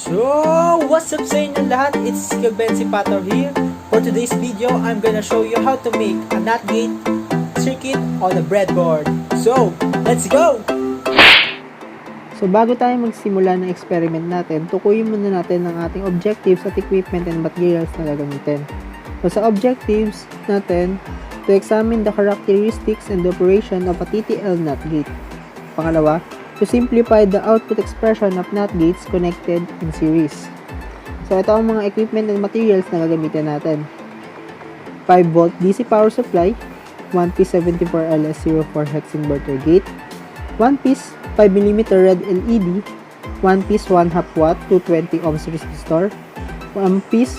So, what's up sa inyo lahat? It's si Pator here. For today's video, I'm gonna show you how to make a NOT gate circuit on a breadboard. So, let's go! So bago tayo magsimula ng experiment natin, tukuyin muna natin ang ating objectives at equipment and materials na gagamitin. So sa objectives natin, to examine the characteristics and the operation of a TTL NOT gate. Pangalawa, to simplify the output expression of NOT gates connected in series. So ito ang mga equipment and materials na gagamitin natin. 5V DC power supply, 1-piece 74LS04 hex inverter gate, 1-piece 5mm red LED, 1-piece 1/2 watt 220 ohms resistor, 1-piece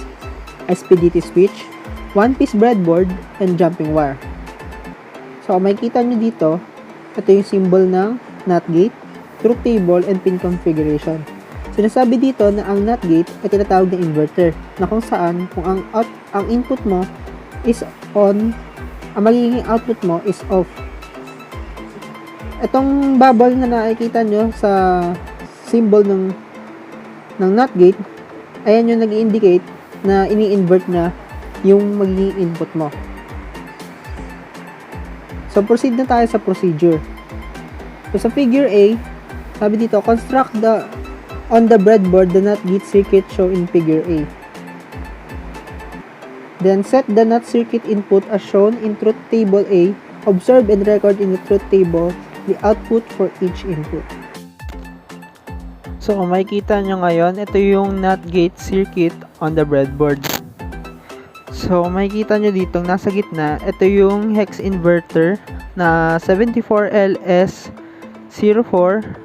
SPDT switch, 1-piece breadboard, and jumping wire. So kung makikita nyo dito, ito yung symbol ng NOT gate, truth table, and pin configuration. Sinasabi dito na ang NOT gate ay tinatawag na inverter, na kung saan kung ang input mo is on, ang magiging output mo is off. Itong bubble na nakikita nyo sa symbol ng NOT gate, ayan yung nag-indicate na ini-invert na yung magiging input mo. So, proceed na tayo sa procedure. So, sa figure A, sabi dito, construct on the breadboard the NOT gate circuit shown in figure A. Then, set the NOT circuit input as shown in truth table A. Observe and record in the truth table the output for each input. So, kung makikita nyo ngayon, ito yung NOT gate circuit on the breadboard. So, kung makikita nyo dito, nasa gitna, ito yung hex inverter na 74LS04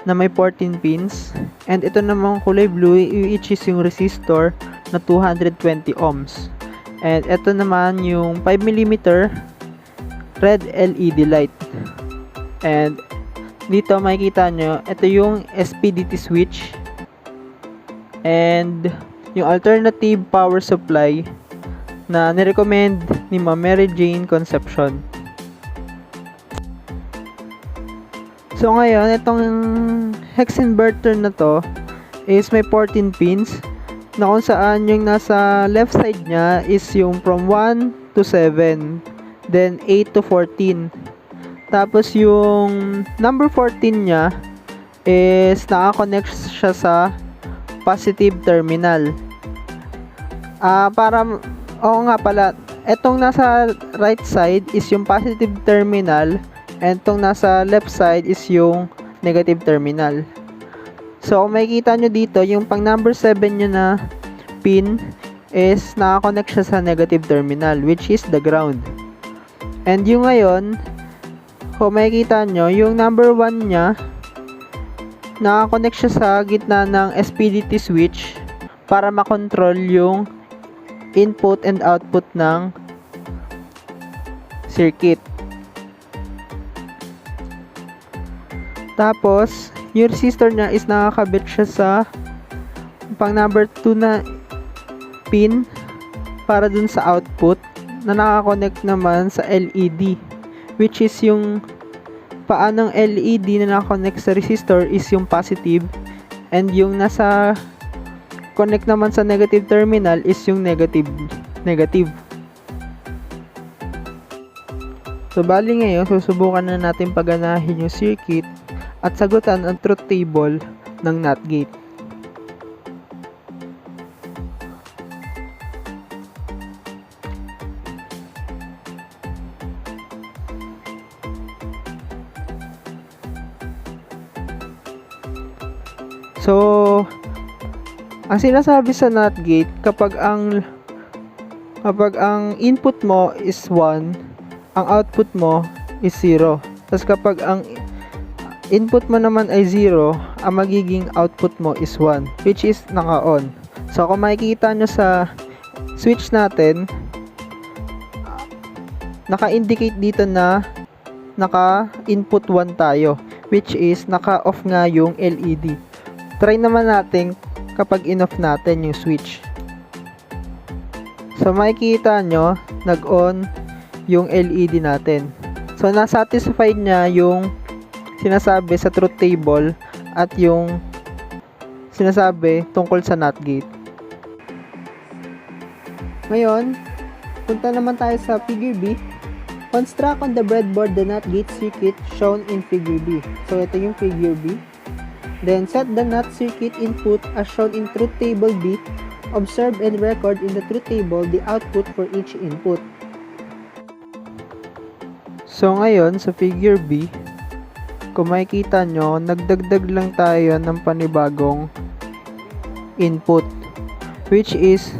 na may 14 pins. And ito namang kulay blue, which is yung resistor na 220 ohms. And ito naman yung 5mm red LED light. And dito makikita nyo, ito yung SPDT switch and yung alternative power supply na nirecommend ni Ma'am Mary Jane Conception. So ngayon, itong hex inverter na to is may 14 pins na kung saan yung nasa left side nya is yung from 1 to 7, then 8 to 14. Tapos yung number 14 nya is naka-connect siya sa positive terminal. Oo nga pala, etong nasa right side is yung positive terminal and itong nasa left side is yung negative terminal. So kung makikita nyo dito, yung pang number 7 nyo na pin is naka-connect siya sa negative terminal, which is the ground. And yung ngayon, kung makikita nyo, yung number 1 nya, nakakonect siya sa gitna ng SPDT switch para makontrol yung input and output ng circuit. Tapos, yung resistor nya is nakakabit siya sa pang number 2 na pin para dun sa output na nakakonect naman sa LED, which is yung paanong LED na nakakonect sa resistor is yung positive, and yung nasa connect naman sa negative terminal is yung negative. So bali ngayon, susubukan na natin paganahin yung circuit at sagutan ang truth table ng NOT gate. So, ang sinasabi sa NOT gate, kapag ang input mo is 1, ang output mo is 0. Tapos kapag ang input mo naman ay 0, ang magiging output mo is 1, which is naka-on. So, kung makikita nyo sa switch natin, naka-indicate dito na naka-input 1 tayo, which is naka-off nga yung LED. Try naman natin kapag in-off natin yung switch. So makikita nyo, nag-on yung LED natin. So nasatisfied niya yung sinasabi sa truth table at yung sinasabi tungkol sa NOT gate. Ngayon, punta naman tayo sa figure B. Construct on the breadboard the NOT gate circuit shown in figure B. So, ito yung figure B. Then, set the NOT circuit input as shown in truth table B. Observe and record in the truth table the output for each input. So, ngayon, sa figure B, kung makikita nyo, nagdagdag lang tayo ng panibagong input. Which is,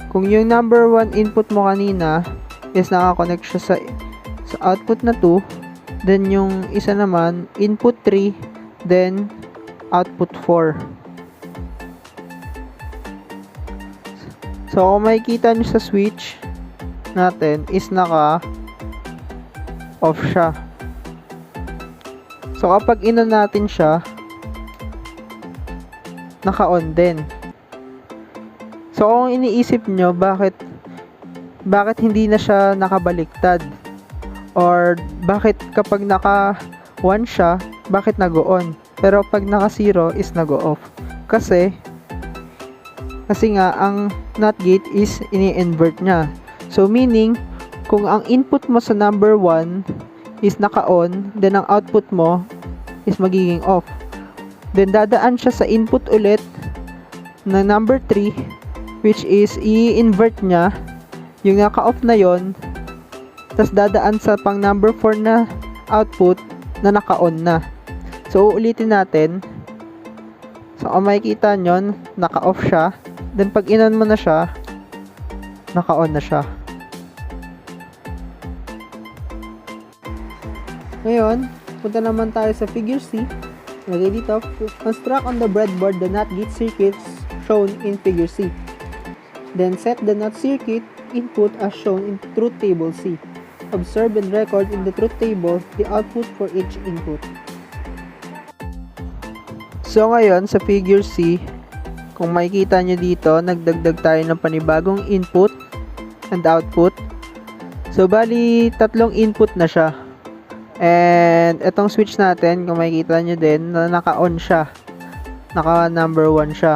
kung yung number 1 input mo kanina is nakakonect siya sa output na 2, then yung isa naman, input 3, then output 4. So, kung makikita nyo sa switch natin is naka-off siya. So, kapag in-on natin siya, naka-on din. So, kung iniisip nyo, bakit hindi na siya nakabaliktad? Or, bakit kapag naka-1 siya, bakit nag-on? Pero, pag naka-0 is nag-off. Kasi nga, ang NOT gate is ini-invert niya. So, meaning, kung ang input mo sa number 1 is naka-on, then ang output mo is magiging off. Then, dadaan siya sa input ulit na number 3, which is i-invert niya yung naka-off na yon, tas dadaan sa pang number 4 na output na naka-on na. So, ulitin natin. So, kung makikita nyo, naka-off siya. Then, pag in-on mo na siya, naka-on na siya. Ngayon, punta naman tayo sa figure C. Lagay dito, construct on the breadboard the NOT gate circuits shown in figure C. Then set the NOT circuit input as shown in truth table C. Observe and record in the truth table the output for each input. So, ngayon, sa figure C, kung makikita nyo dito, nagdagdag tayo ng panibagong input and output. So, bali, 3 input na siya. And, itong switch natin, kung makikita nyo din, na naka-on siya. Naka number 1 siya.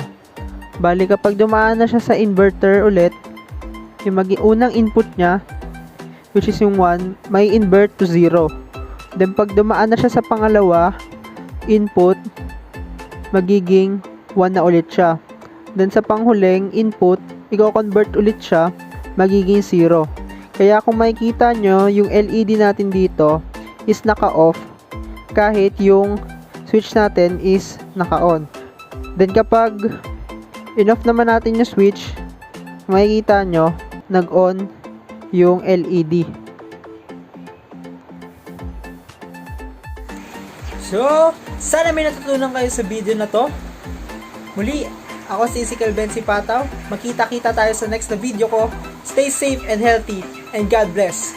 Bali, kapag dumaan na siya sa inverter ulit, yung unang input niya, which is yung 1, may invert to 0. Then, pag dumaan na siya sa pangalawa, input, magiging 1 na ulit siya. Then, sa panghuling input, i-convert ulit siya, magiging 0. Kaya, kung makikita nyo, yung LED natin dito is naka-off, kahit yung switch natin is naka-on. Then, kapag in-off naman natin yung switch, makikita nyo, nag-on yung LED. So, sana may natutunan kayo sa video na to. Muli, ako si Calvency Pataw. Makita-kita tayo sa next na video ko. Stay safe and healthy, and God bless.